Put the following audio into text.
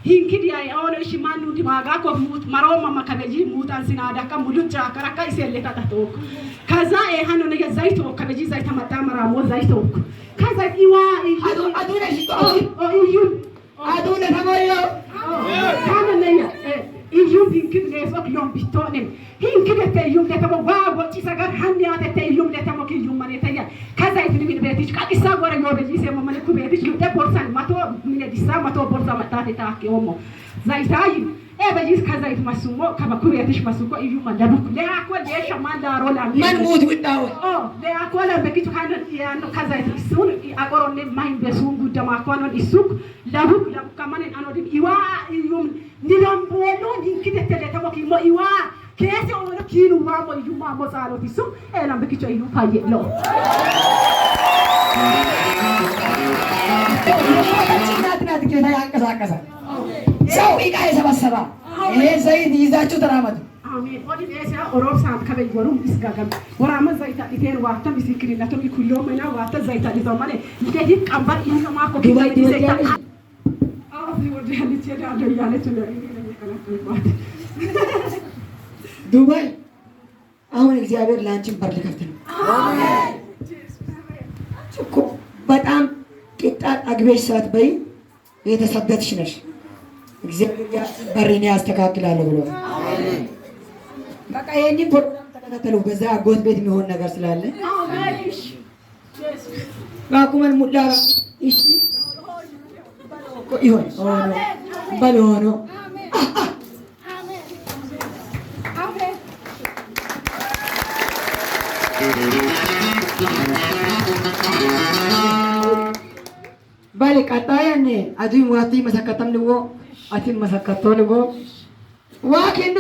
hinkidi ay ono ishi manu di maga ko mut maroma makabeji mutan sinada ka mulucha karaka iselle tatato kaza hano ne zaito kabeji zaita matamara mo zaito kaza iwa aduna shi iyun aduna tamoyo kana ne iyun hinkidi ne sok yom bitone hinkidi te yum de tamo babo tisagar hanya te yum de tamo ki yum mane taya kaza itni min betich ka isa gora yobeji se mo mane ku betich de porsan mato mine disa mato porsa matati ta ke omo zaitayi bajis kaza it masumo kaba ku betich masuko iyum mandabu de akwa de shamanda rola man mut widawo de akwa la bekitu hanan yano kaza it sun agoro ne main besungu dama kono isuk labu kamane anodi iwa iyum nilambono hinkidi te tamo ki mo iwa kesi ono kinu wamo yuma mo zalo tisu na bekicho yu paye lo እናት ጌታ ያንቀሳቀሳል ሰው ይቃ የሰበሰባ ይሄ ዘይት ይዛችሁ ተራመዱ አሜን ወዲ ነሳ ኦሮብ ሳት ከበይ ወሩም ይስጋጋም ወራማ ዘይታ ኢቴን ዋታ ምስክሪነቱ ይኩሎ መና ዋታ ዘይታ ዲዛማኔ ይከዲ ቀምበር ይንከማ ኮ ዘይታ ዘይታ አፍ ወዲ ያለች ያዳለ ያለች ነው ዱባይ አሁን እግዚአብሔር ላንቺን በር ሊከፍት ነው አሜን እኮ በጣም ቂጣ አግቤሽ ሳትበይ የተሰደድሽ ነሽ እግዚአብሔር በሬን ያስተካክላል ብሎ አሜን በቃ የኔ ፕሮግራም ተከታተሉ በዛ አጎት ቤት የሚሆን ነገር ስላለ አሜን እሺ ባኩመን ሙላ እሺ ይሆን ባሎኖ Balik katayan ni, aduin wati masakatam lugo, atin masakatol lugo. Wakin